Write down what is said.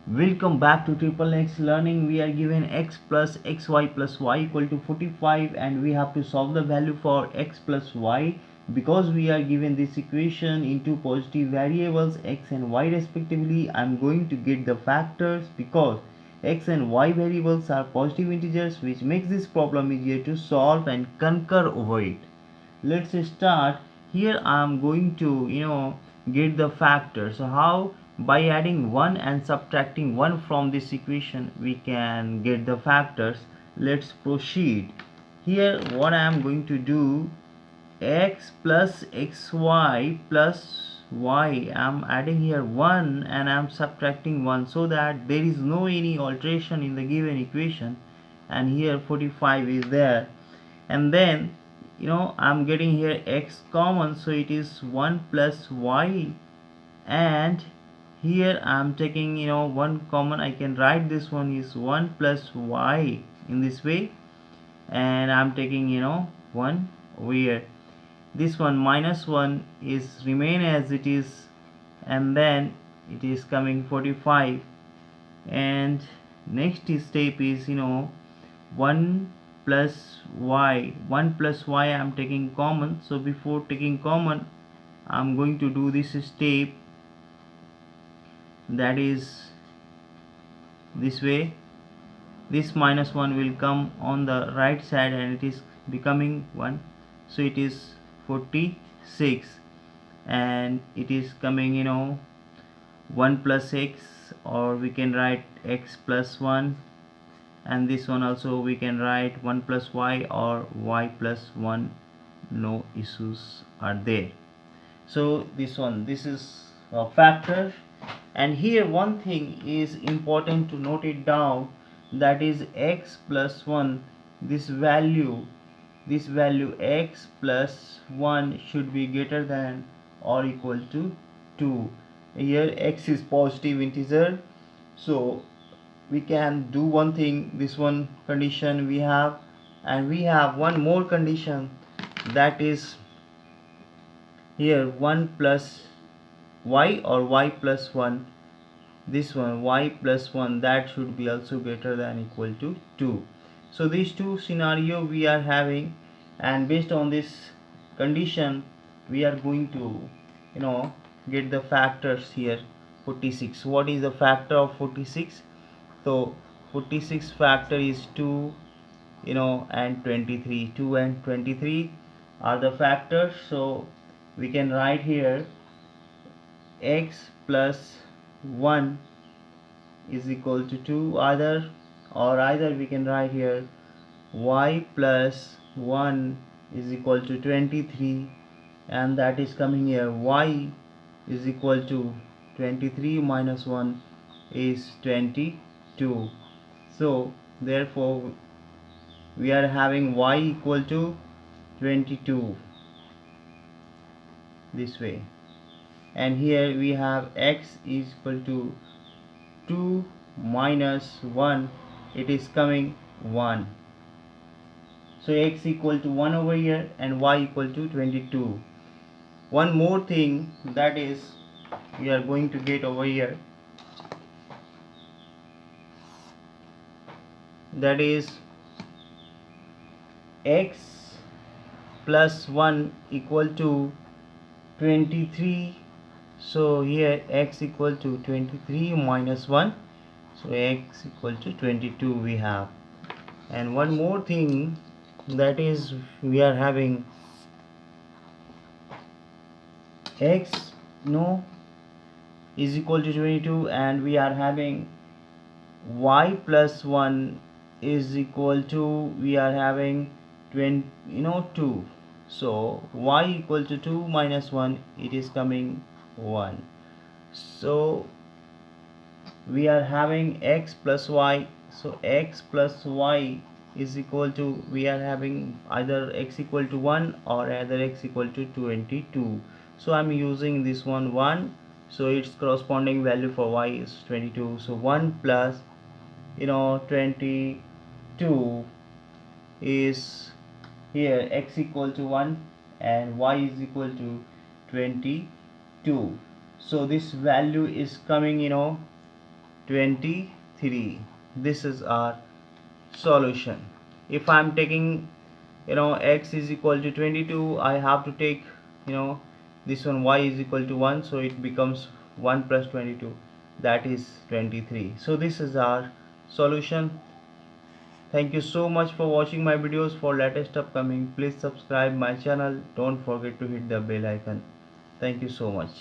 Welcome back to Triple X Learning. We are given x plus xy plus y equal to 45 and we have to solve the value for x plus y. Because we are given this equation in two positive variables x and y respectively, I am going to get the factors because x and y variables are positive integers, which makes this problem easier to solve and conquer over it. Let's start. Here I am going to get the factor. So how? By adding 1 and subtracting 1 from this equation we can get the factors. Let's proceed. Here what I am going to do, x plus xy plus y, I am adding here 1 and I am subtracting 1 so that there is no any alteration in the given equation, and here 45 is there. And then I'm getting here x common, so it is 1 plus y, and here I'm taking 1 common. I can write this one is 1 plus y in this way, and I'm taking 1 where this one minus 1 is remain as it is, and then it is coming 45. And next step is 1 plus y. 1 plus y I'm taking common. So before taking common, I'm going to do this step, that is this way. This minus 1 will come on the right side and it is becoming 1, so it is 46, and it is coming 1 plus x, or we can write x plus 1, and this one also we can write 1 plus y or y plus 1. No issues are there. So this is a factor. And here one thing is important to note it down, that is x plus 1. This value x plus 1 should be greater than or equal to 2. Here x is positive integer, so we can do one thing. This one condition we have, and we have one more condition, that is here 1 plus y or y plus 1. This one y plus 1, that should be also greater than equal to 2. So these two scenario we are having, and based on this condition we are going to get the factors here. 46, what is the factor of 46? So 46 factor is 2 and 23. 2 and 23 are the factors. So we can write here x plus 1 is equal to 2, either we can write here y plus 1 is equal to 23, and that is coming here y is equal to 23 minus 1 is 22. So therefore we are having y equal to 22 this way, and here we have x is equal to 2 minus 1, it is coming 1. So x equal to 1 over here and y equal to 22. One more thing, that is we are going to get over here, that is x plus 1 equal to 23. So here x equal to 23 minus 1, so x equal to 22 we have. And one more thing, that is we are having x is equal to 22, and we are having y plus 1 is equal to, we are having 2. So y equal to 2 minus 1, it is coming 1. So we are having x plus y. So x plus y is equal to, we are having either x equal to 1 or either x equal to 22. So I'm using this one 1, so its corresponding value for y is 22. So 1 plus 22 is here x equal to 1 and y is equal to 22. So this value is coming 23. This is our solution. If I'm taking x is equal to 22, I have to take this one y is equal to 1, so it becomes 1 plus 22, that is 23. So this is our solution. Thank you so much for watching my videos. For latest upcoming, please subscribe my channel. Don't forget to hit the bell icon. Thank you so much.